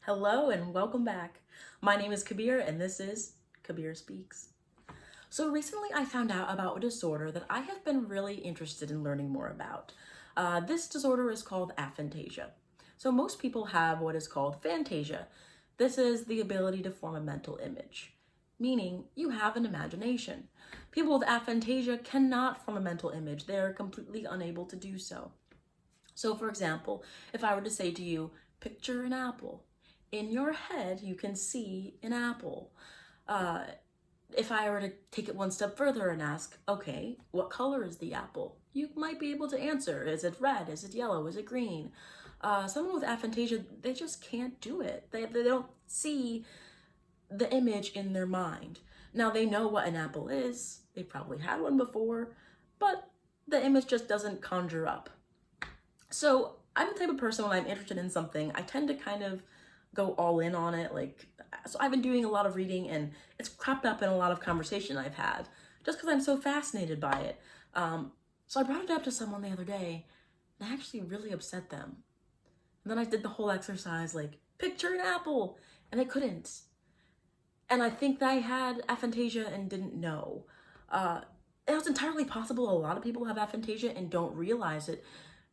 Hello and welcome back. My name is Kabir and this is Kabir Speaks. So recently I found out about a disorder that I have been really interested in learning more about. This disorder is called aphantasia. So most people have what is called phantasia. This is the ability to form a mental image, meaning you have an imagination. People with aphantasia cannot form a mental image. They are completely unable to do so. So for example, if I were to say to you, picture an apple. In your head, you can see an apple. If I were to take it one step further and ask, okay, what color is the apple? You might be able to answer. Is it red? Is it yellow? Is it green? Someone with aphantasia, they just can't do it. They don't see the image in their mind. Now they know what an apple is. They probably had one before, but the image just doesn't conjure up. So I'm the type of person when I'm interested in something, I tend to kind of go all in on it. So I've been doing a lot of reading and it's cropped up in a lot of conversation I've had just because I'm so fascinated by it. So I brought it up to someone the other day and I actually really upset them. And then I did the whole exercise, like, picture an apple, and I couldn't. And I think that I had aphantasia and didn't know. It's entirely possible a lot of people have aphantasia and don't realize it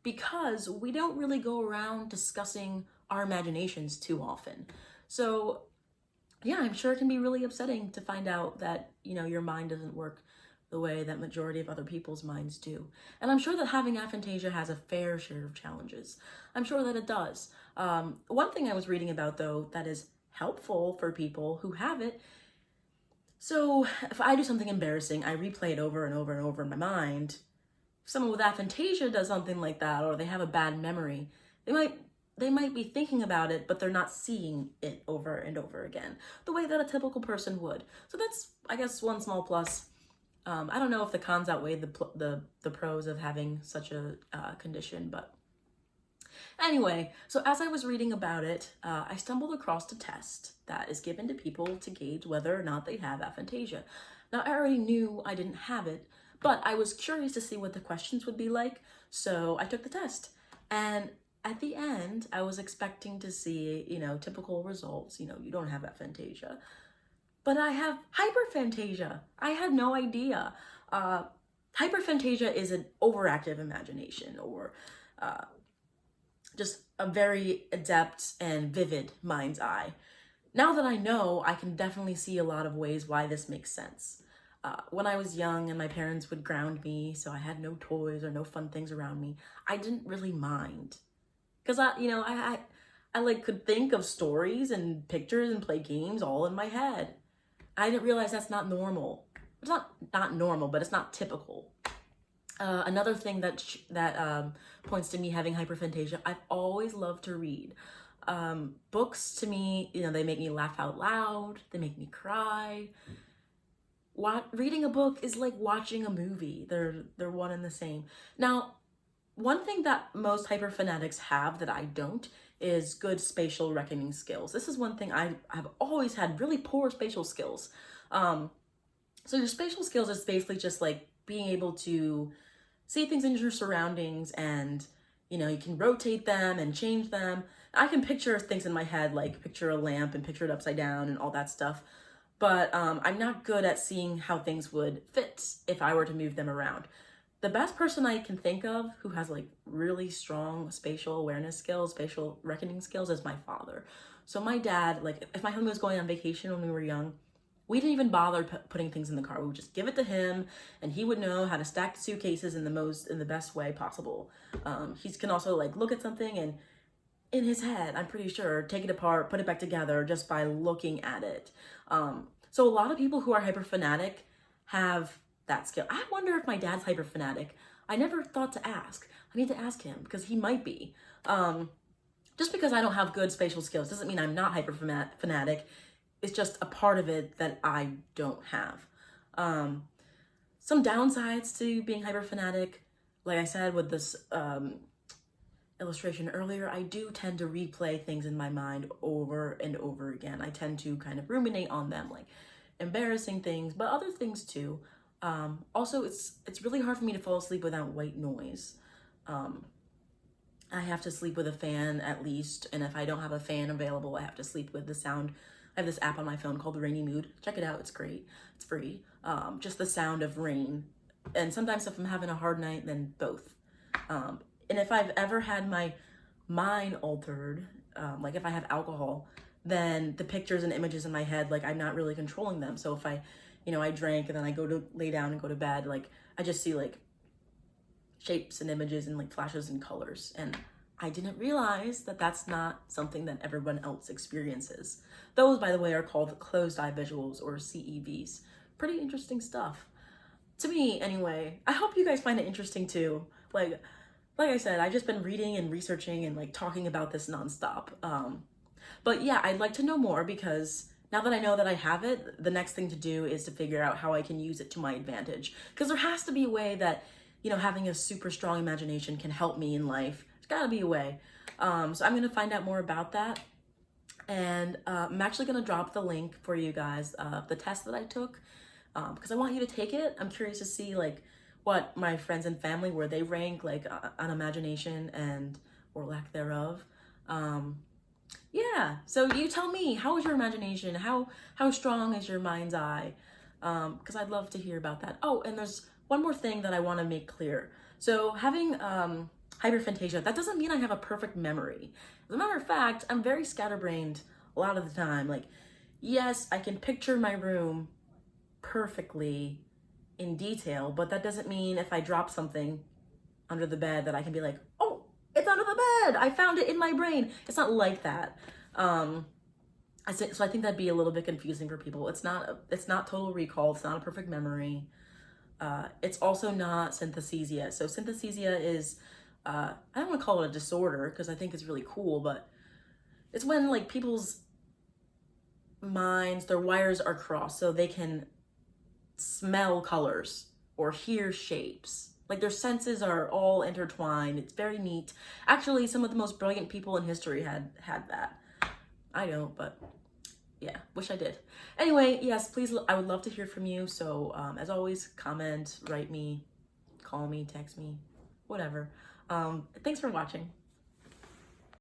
because we don't really go around discussing our imaginations too often. So yeah, I'm sure it can be really upsetting to find out that, your mind doesn't work the way that majority of other people's minds do. And I'm sure that having aphantasia has a fair share of challenges. I'm sure that it does. One thing I was reading about though that is helpful for people who have it. So if I do something embarrassing, I replay it over and over and over in my mind. If someone with aphantasia does something like that, or they have a bad memory, they might be thinking about it, but they're not seeing it over and over again, the way that a typical person would. So that's, I guess, one small plus. I don't know if the cons outweigh the pros of having such a condition, but anyway, so as I was reading about it, I stumbled across a test that is given to people to gauge whether or not they have aphantasia. Now, I already knew I didn't have it, but I was curious to see what the questions would be like, so I took the test. And at the end, I was expecting to see, typical results. You don't have aphantasia, but I have hyperphantasia. I had no idea. Hyperphantasia is an overactive imagination, or just a very adept and vivid mind's eye. Now that I know, I can definitely see a lot of ways why this makes sense. When I was young and my parents would ground me, so I had no toys or no fun things around me, I didn't really mind. Because I could think of stories and pictures and play games all in my head. I didn't realize that's not normal. It's not normal, but it's not typical. Another thing that points to me having hyperphantasia, I've always loved to read. Books to me, they make me laugh out loud. They make me cry. Reading a book is like watching a movie. They're one and the same. Now, one thing that most hyperfanatics have that I don't is good spatial reckoning skills. This is one thing I've always had really poor spatial skills. So your spatial skills is basically just like being able to see things in your surroundings and, you can rotate them and change them. I can picture things in my head, like picture a lamp and picture it upside down and all that stuff. But I'm not good at seeing how things would fit if I were to move them around. The best person I can think of who has like really strong spatial awareness skills, spatial reckoning skills is my father. So my dad, like if my husband was going on vacation when we were young, we didn't even bother putting things in the car. We would just give it to him and he would know how to stack the suitcases in the best way possible. He can also like look at something and in his head, I'm pretty sure, take it apart, put it back together just by looking at it. So a lot of people who are hyperfanatic have that skill. I wonder if my dad's hyperfanatic. I never thought to ask. I need to ask him because he might be. Just because I don't have good spatial skills doesn't mean I'm not hyperfanatic. It's just a part of it that I don't have. Some downsides to being hyperfanatic, like I said with this illustration earlier, I do tend to replay things in my mind over and over again. I tend to kind of ruminate on them, like embarrassing things, but other things too. Also, it's really hard for me to fall asleep without white noise. I have to sleep with a fan at least, and if I don't have a fan available, I have to sleep with the sound. I have this app on my phone called Rainy Mood. Check it out, it's great, it's free. Just the sound of rain. And sometimes if I'm having a hard night, then both. And if I've ever had my mind altered, like if I have alcohol, then the pictures and images in my head, like I'm not really controlling them. So if I, I drank and then I go to lay down and go to bed, like I just see like shapes and images and like flashes and colors. And I didn't realize that that's not something that everyone else experiences. Those, by the way, are called closed eye visuals, or CEVs. Pretty interesting stuff. To me, anyway. I hope you guys find it interesting too. Like I said, I've just been reading and researching and like talking about this nonstop. But yeah, I'd like to know more, because now that I know that I have it, the next thing to do is to figure out how I can use it to my advantage. Because there has to be a way that, having a super strong imagination can help me in life. There's gotta be a way. So I'm gonna find out more about that. And I'm actually gonna drop the link for you guys, the test that I took, because I want you to take it. I'm curious to see like what my friends and family, where they rank like on imagination and or lack thereof. Yeah, so you tell me, how is your imagination? How strong is your mind's eye? Because I'd love to hear about that. Oh, and there's one more thing that I want to make clear. So having hyperphantasia, that doesn't mean I have a perfect memory. As a matter of fact, I'm very scatterbrained a lot of the time. Like, yes, I can picture my room perfectly in detail, but that doesn't mean if I drop something under the bed that I can be like, oh, it's under the bed, I found it in my brain. It's not like that. So I think that'd be a little bit confusing for people. It's not total recall. It's not a perfect memory. It's also not synesthesia. So synesthesia is, I don't want to call it a disorder because I think it's really cool, but it's when like people's minds, their wires are crossed so they can smell colors or hear shapes. Like their senses are all intertwined. It's very neat. Actually, some of the most brilliant people in history had that. I don't, but yeah, wish I did. Anyway, yes, please, I would love to hear from you. So as always, comment, write me, call me, text me, whatever. Thanks for watching.